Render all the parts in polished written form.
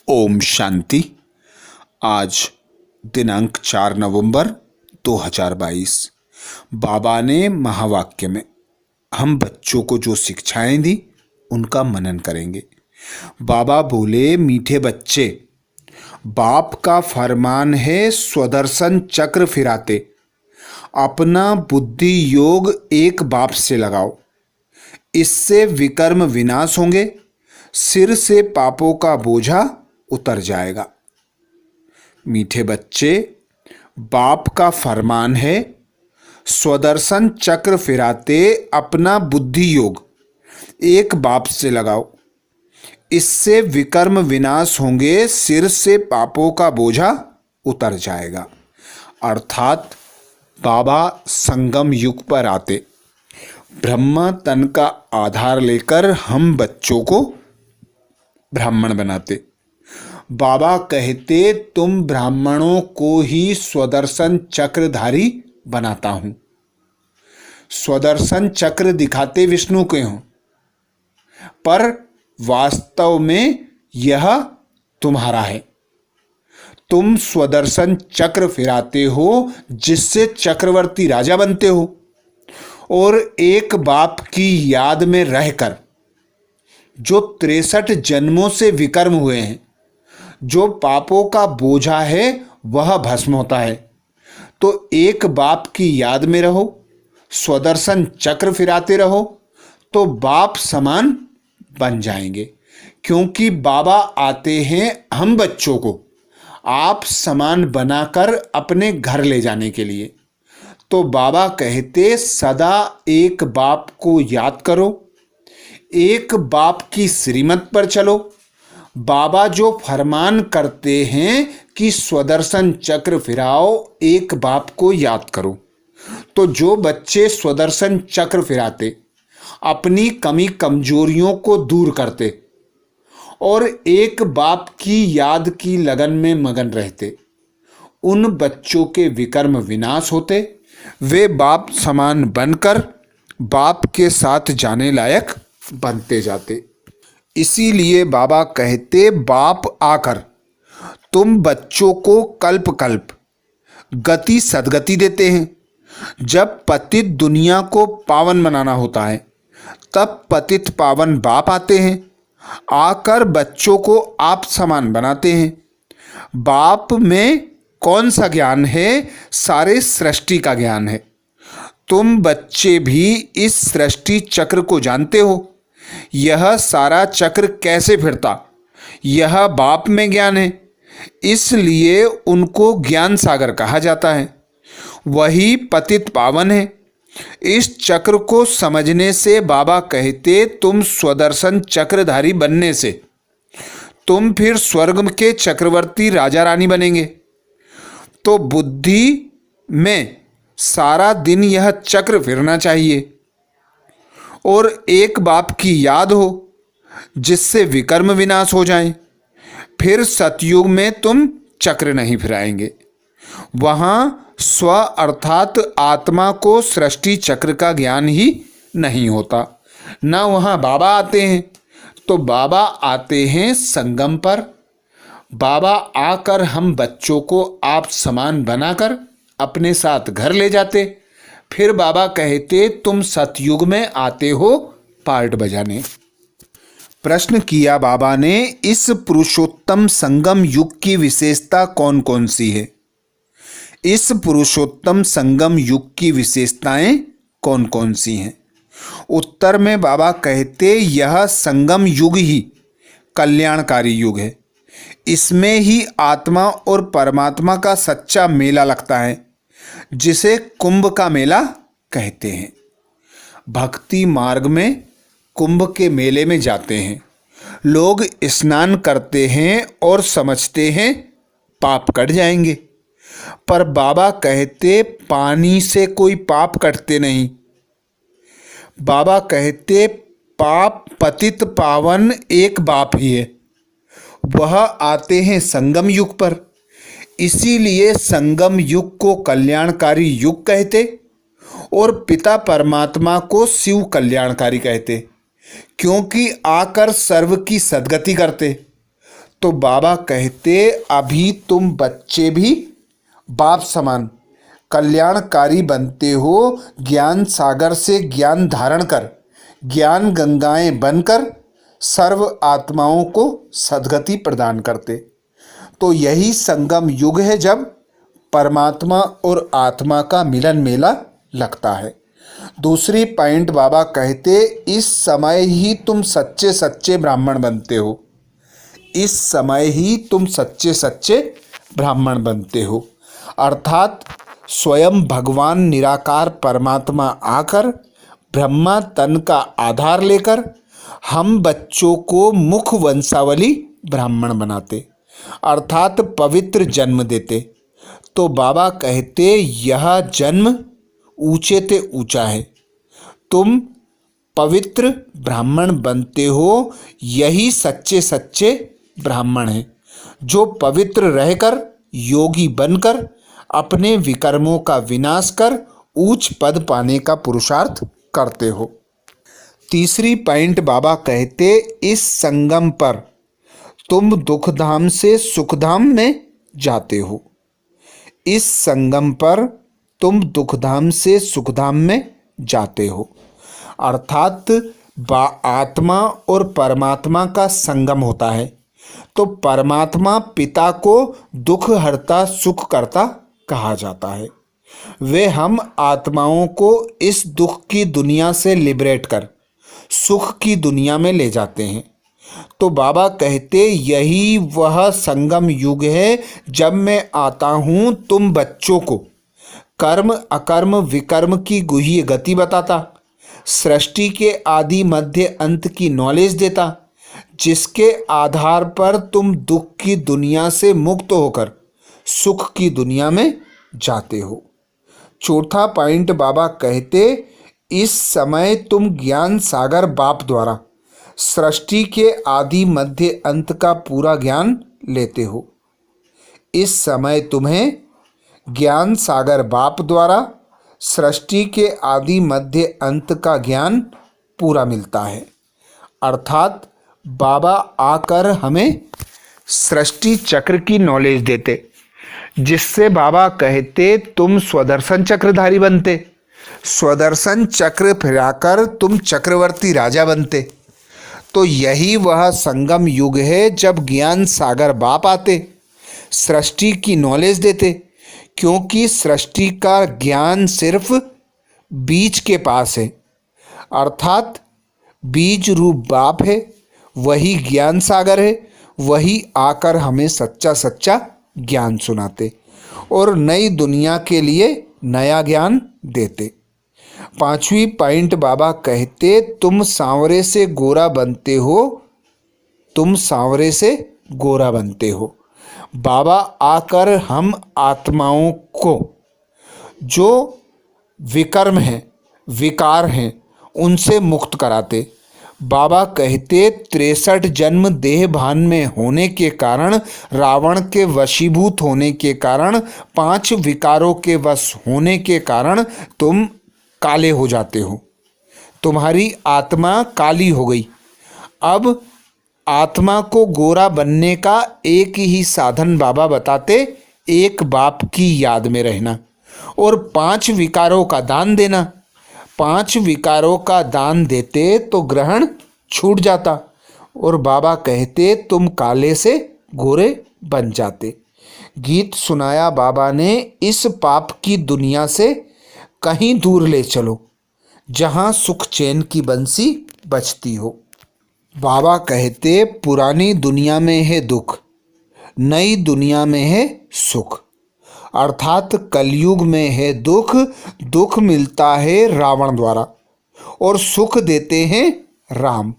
ओम शांति। आज दिनांक 4 नवंबर 2022। बाबा ने महावाक्य में हम बच्चों को जो शिक्षाएं दी उनका मनन करेंगे। बाबा बोले, मीठे बच्चे, बाप का फरमान है स्वदर्शन चक्र फिराते, अपना बुद्धि योग एक बाप से लगाओ, इससे विकर्म विनाश होंगे, सिर से पापों का बोझा उतर जाएगा। मीठे बच्चे, बाप का फरमान है स्वदर्शन चक्र फिराते, अपना बुद्धि योग एक बाप से लगाओ, इससे विकर्म विनाश होंगे, सिर से पापों का बोझा उतर जाएगा। अर्थात बाबा संगम युग पर आते, ब्रह्म तन का आधार लेकर हम बच्चों को ब्राह्मण बनाते। बाबा कहते, तुम ब्राह्मणों को ही स्वदर्शन चक्रधारी बनाता हूं। स्वदर्शन चक्र दिखाते विष्णु के हो, पर वास्तव में यह तुम्हारा है। तुम स्वदर्शन चक्र फिराते हो, जिससे चक्रवर्ती राजा बनते हो, और एक बाप की याद में रहकर जो 63 जन्मों से विकर्म हुए हैं, जो पापों का बोझा है वह भस्म होता है। तो एक बाप की याद में रहो, स्वदर्शन चक्र फिराते रहो, तो बाप समान बन जाएंगे। क्योंकि बाबा आते हैं हम बच्चों को आप समान बनाकर अपने घर ले जाने के लिए। तो बाबा कहते, सदा एक बाप को याद करो, एक बाप की श्रीमत पर चलो। बाबा जो फरमान करते हैं कि स्वदर्शन चक्र फिराओ, एक बाप को याद करो। तो जो बच्चे स्वदर्शन चक्र फिराते, अपनी कमी कमजोरियों को दूर करते और एक बाप की याद की लगन में मगन रहते, उन बच्चों के विकर्म विनाश होते, वे बाप समान बनकर बाप के साथ जाने लायक बनते जाते। इसीलिए बाबा कहते, बाप आकर तुम बच्चों को कल्प कल्प गति सदगति देते हैं। जब पतित दुनिया को पावन बनाना होता है, तब पतित पावन बाप आते हैं, आकर बच्चों को आप समान बनाते हैं। बाप में कौन सा ज्ञान है? सारे सृष्टि का ज्ञान है। तुम बच्चे भी इस सृष्टि चक्र को जानते हो। यह सारा चक्र कैसे फिरता, यह बाप में ज्ञान है, इसलिए उनको ज्ञान सागर कहा जाता है। वही पतित पावन है। इस चक्र को समझने से बाबा कहते, तुम स्वदर्शन चक्रधारी बनने से तुम फिर स्वर्ग के चक्रवर्ती राजा रानी बनेंगे। तो बुद्धि में सारा दिन यह चक्र फिरना चाहिए और एक बाप की याद हो, जिससे विकर्म विनाश हो जाएं। फिर सतयुग में तुम चक्र नहीं फिराएंगे। वहाँ स्व अर्थात आत्मा को सृष्टि चक्र का ज्ञान ही नहीं होता, न वहाँ बाबा आते हैं। तो बाबा आते हैं संगम पर। बाबा आकर हम बच्चों को आप समान बनाकर अपने साथ घर ले जाते। फिर बाबा कहते, तुम सतयुग में आते हो पार्ट बजाने। प्रश्न किया बाबा ने, इस पुरुषोत्तम संगम युग की विशेषता कौन कौन सी है? इस पुरुषोत्तम संगम युग की विशेषताएं कौन कौन सी हैं? उत्तर में बाबा कहते, यह संगम युग ही कल्याणकारी युग है। इसमें ही आत्मा और परमात्मा का सच्चा मेला लगता है, जिसे कुंभ का मेला कहते हैं। भक्ति मार्ग में कुंभ के मेले में जाते हैं। लोग स्नान करते हैं और समझते हैं पाप कट जाएंगे, पर बाबा कहते, पानी से कोई पाप कटते नहीं। बाबा कहते, पाप पतित पावन एक बाप ही है। वह आते हैं संगम युग पर। इसीलिए संगम युग को कल्याणकारी युग कहते और पिता परमात्मा को शिव कल्याणकारी कहते, क्योंकि आकर सर्व की सद्गति करते। तो बाबा कहते अभी तुम बच्चे भी बाप समान कल्याणकारी बनते हो। ज्ञान सागर से ज्ञान धारण कर ज्ञान गंगाएं बनकर सर्व आत्माओं को सद्गति प्रदान करते। तो यही संगम युग है जब परमात्मा और आत्मा का मिलन मेला लगता है। दूसरी पॉइंट बाबा कहते इस समय ही तुम सच्चे सच्चे ब्राह्मण बनते हो। इस समय ही तुम सच्चे सच्चे ब्राह्मण बनते हो। अर्थात स्वयं भगवान निराकार परमात्मा आकर ब्रह्मा तन का आधार लेकर हम बच्चों को मुख वंशावली ब्राह्मण बनाते, अर्थात पवित्र जन्म देते। तो बाबा कहते यह जन्म ऊंचे ते ऊंचा है। तुम पवित्र ब्राह्मण बनते हो। यही सच्चे सच्चे ब्राह्मण हैं जो पवित्र रहकर योगी बनकर अपने विकर्मों का विनाश कर उच्च पद पाने का पुरुषार्थ करते हो। तीसरी पॉइंट बाबा कहते इस संगम पर तुम दुखधाम से सुखधाम में जाते हो। इस संगम पर तुम दुखधाम से सुखधाम में जाते हो। अर्थात आत्मा और परमात्मा का संगम होता है तो परमात्मा पिता को दुख हरता सुख करता कहा जाता है। वे हम आत्माओं को इस दुख की दुनिया से लिबरेट कर सुख की दुनिया में ले जाते हैं। तो बाबा कहते यही वह संगम युग है जब मैं आता हूँ तुम बच्चों को कर्म अकर्म विकर्म की गुह्य गति बताता, सृष्टि के आदि मध्य अंत की नॉलेज देता, जिसके आधार पर तुम दुख की दुनिया से मुक्त होकर सुख की दुनिया में जाते हो। चौथा पॉइंट बाबा कहते इस समय तुम ज्ञान सागर बाप द्वारा सृष्टि के आदि मध्य अंत का पूरा ज्ञान लेते हो। इस समय तुम्हें ज्ञान सागर बाप द्वारा सृष्टि के आदि मध्य अंत का ज्ञान पूरा मिलता है। अर्थात बाबा आकर हमें सृष्टि चक्र की नॉलेज देते, जिससे बाबा कहते तुम स्वदर्शन चक्रधारी बनते। स्वदर्शन चक्र फिराकर तुम चक्रवर्ती राजा बनते। तो यही वह संगम युग है जब ज्ञान सागर बाप आते, सृष्टि की नॉलेज देते, क्योंकि सृष्टि का ज्ञान सिर्फ बीज के पास है। अर्थात बीज रूप बाप है, वही ज्ञान सागर है, वही आकर हमें सच्चा सच्चा ज्ञान सुनाते और नई दुनिया के लिए नया ज्ञान देते। पांचवी पॉइंट बाबा कहते तुम सांवरे से गोरा बनते हो। तुम सांवरे से गोरा बनते हो। बाबा आकर हम आत्माओं को जो विकर्म हैं विकार हैं उनसे मुक्त कराते। बाबा कहते 63 जन्म देह भान में होने के कारण, रावण के वशीभूत होने के कारण, 5 विकारों के वश होने के कारण तुम काले हो जाते हो। तुम्हारी आत्मा काली हो गई। अब आत्मा को गोरा बनने का एक ही साधन बाबा बताते, एक बाप की याद में रहना और 5 विकारों का दान देना। 5 विकारों का दान देते तो ग्रहण छूट जाता और बाबा कहते तुम काले से गोरे बन जाते। गीत सुनाया बाबा ने, इस पाप की दुनिया से कहीं दूर ले चलो जहां सुख चैन की बंसी बजती हो। बाबा कहते पुरानी दुनिया में है दुख, नई दुनिया में है सुख। अर्थात कलयुग में है दुख, दुख मिलता है रावण द्वारा और सुख देते हैं राम।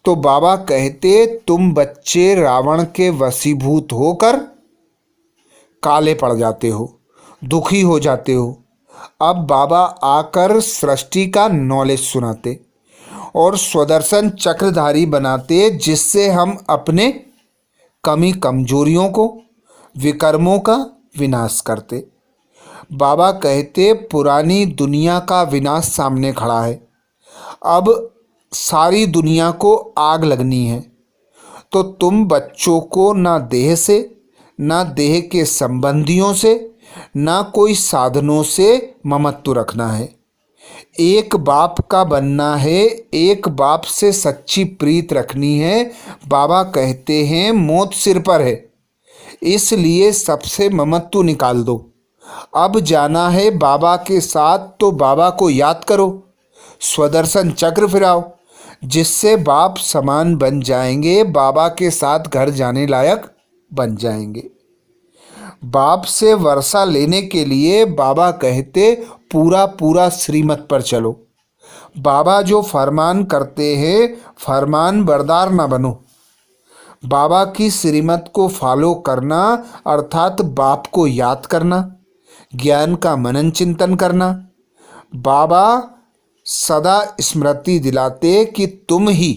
तो बाबा कहते तुम बच्चे रावण के वशीभूत होकर काले पड़ जाते हो, दुखी हो जाते हो। अब बाबा आकर सृष्टि का नॉलेज सुनाते और स्वदर्शन चक्रधारी बनाते, जिससे हम अपने कमी कमजोरियों को विकर्मों का विनाश करते। बाबा कहते पुरानी दुनिया का विनाश सामने खड़ा है, अब सारी दुनिया को आग लगनी है। तो तुम बच्चों को ना देह से, ना देह के संबंधियों से, ना कोई साधनों से ममत्व रखना है। एक बाप का बनना है, एक बाप से सच्ची प्रीत रखनी है। बाबा कहते हैं मौत सिर पर है, इसलिए सबसे ममत्व निकाल दो। अब जाना है बाबा के साथ तो बाबा को याद करो, स्वदर्शन चक्र फिराओ, जिससे बाप समान बन जाएंगे, बाबा के साथ घर जाने लायक बन जाएंगे। बाप से वर्षा लेने के लिए बाबा कहते पूरा पूरा श्रीमत पर चलो। बाबा जो फरमान करते हैं फरमान बरदार ना बनो। बाबा की श्रीमत को फॉलो करना अर्थात बाप को याद करना, ज्ञान का मनन चिंतन करना। बाबा सदा स्मृति दिलाते कि तुम ही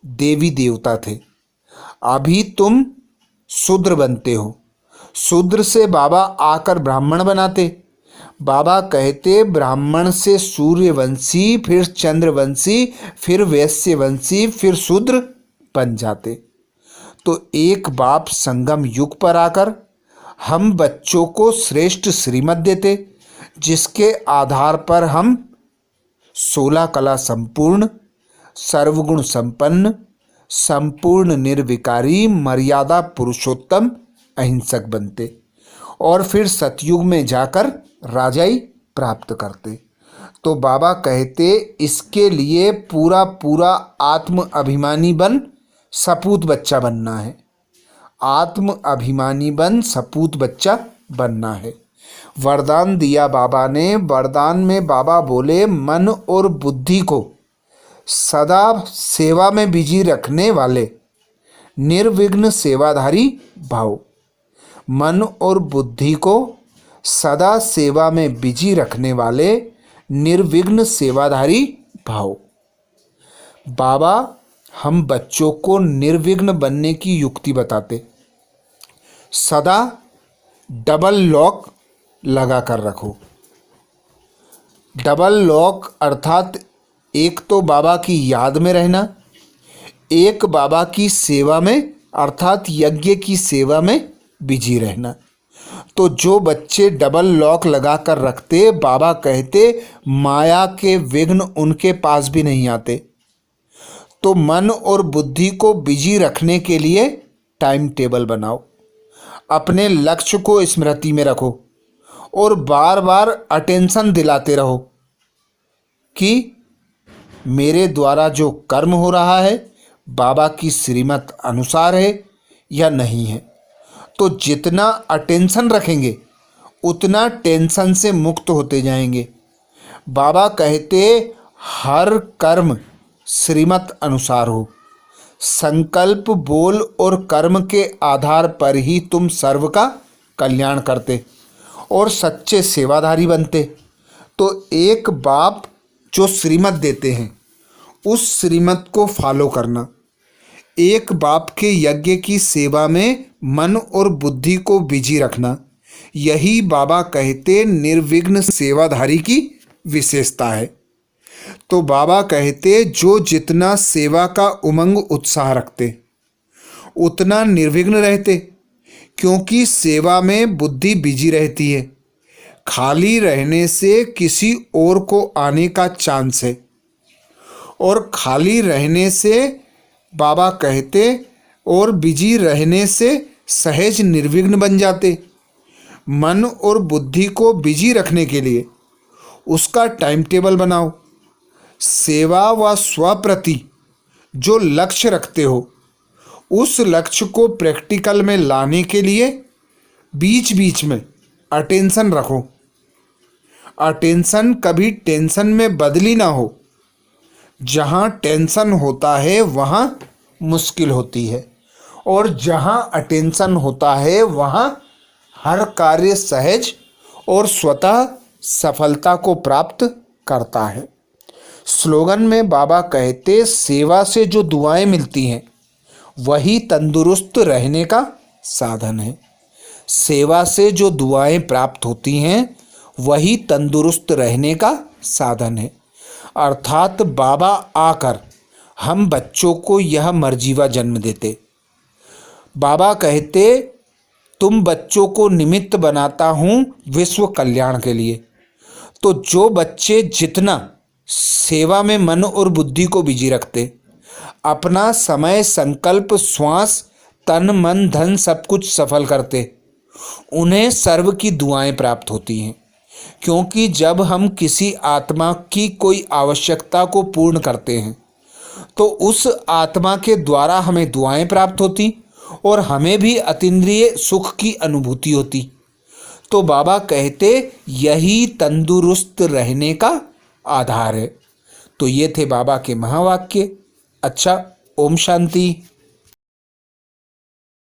देवी देवता थे, अभी तुम शूद्र बनते हो। शूद्र से बाबा आकर ब्राह्मण बनाते। बाबा कहते ब्राह्मण से सूर्यवंशी, फिर चंद्रवंशी, फिर वैश्यवंशी, फिर शूद्र बन जाते। तो एक बाप संगम युग पर आकर हम बच्चों को श्रेष्ठ श्रीमत देते, जिसके आधार पर हम 16 कला संपूर्ण, सर्वगुण संपन्न, संपूर्ण निर्विकारी, मर्यादा पुरुषोत्तम, अहिंसक बनते और फिर सतयुग में जाकर राजाई प्राप्त करते। तो बाबा कहते इसके लिए पूरा पूरा आत्म अभिमानी बन सपूत बच्चा बनना है। आत्म अभिमानी बन सपूत बच्चा बनना है। वरदान दिया बाबा ने। वरदान में बाबा बोले मन और बुद्धि को सदा सेवा में बिजी रखने वाले निर्विघ्न सेवाधारी भाव। मन और बुद्धि को सदा सेवा में बिजी रखने वाले निर्विघ्न सेवाधारी भाव। बाबा हम बच्चों को निर्विघ्न बनने की युक्ति बताते। सदा डबल लॉक लगा कर रखो। डबल लॉक अर्थात एक तो बाबा की याद में रहना, एक बाबा की सेवा में अर्थात यज्ञ की सेवा में बिजी रहना। तो जो बच्चे डबल लॉक लगा कर रखते, बाबा कहते माया के विघ्न उनके पास भी नहीं आते। तो मन और बुद्धि को बिजी रखने के लिए टाइम टेबल बनाओ, अपने लक्ष्य को स्मृति में रखो और बार बार अटेंशन दिलाते रहो कि मेरे द्वारा जो कर्म हो रहा है बाबा की श्रीमत अनुसार है या नहीं है। तो जितना अटेंशन रखेंगे उतना टेंशन से मुक्त होते जाएंगे। बाबा कहते हर कर्म श्रीमत अनुसार हो। संकल्प, बोल और कर्म के आधार पर ही तुम सर्व का कल्याण करते और सच्चे सेवाधारी बनते। तो एक बाप जो श्रीमत देते हैं उस श्रीमत को फॉलो करना, एक बाप के यज्ञ की सेवा में मन और बुद्धि को बिजी रखना, यही बाबा कहते निर्विघ्न सेवाधारी की विशेषता है। तो बाबा कहते जो जितना सेवा का उमंग उत्साह रखते उतना निर्विघ्न रहते, क्योंकि सेवा में बुद्धि बिजी रहती है। खाली रहने से किसी और को आने का चांस है और खाली रहने से बाबा कहते और बिजी रहने से सहज निर्विघ्न बन जाते। मन और बुद्धि को बिजी रखने के लिए उसका टाइम टेबल बनाओ। सेवा व स्वप्रति जो लक्ष्य रखते हो उस लक्ष्य को प्रैक्टिकल में लाने के लिए बीच बीच में अटेंशन रखो। अटेंशन कभी टेंशन में बदली ना हो। जहाँ टेंशन होता है वहाँ मुश्किल होती है और जहाँ अटेंशन होता है वहाँ हर कार्य सहज और स्वतः सफलता को प्राप्त करता है। स्लोगन में बाबा कहते सेवा से जो दुआएं मिलती हैं वही तंदुरुस्त रहने का साधन है। सेवा से जो दुआएं प्राप्त होती हैं वही तंदुरुस्त रहने का साधन है। अर्थात बाबा आकर हम बच्चों को यह मर्जीवा जन्म देते। बाबा कहते, तुम बच्चों को निमित्त बनाता हूँ विश्व कल्याण के लिए। तो जो बच्चे जितना सेवा में मन और बुद्धि को बिजी रखते, अपना समय, संकल्प, श्वास, तन, मन, धन सब कुछ सफल करते, उन्हें सर्व की दुआएं प्राप्त होती हैं। क्योंकि जब हम किसी आत्मा की कोई आवश्यकता को पूर्ण करते हैं तो उस आत्मा के द्वारा हमें दुआएं प्राप्त होती और हमें भी अतीन्द्रिय सुख की अनुभूति होती। तो बाबा कहते, यही तंदुरुस्त रहने का आधार है। तो ये थे बाबा के महावाक्य। अच्छा, ओम शांति।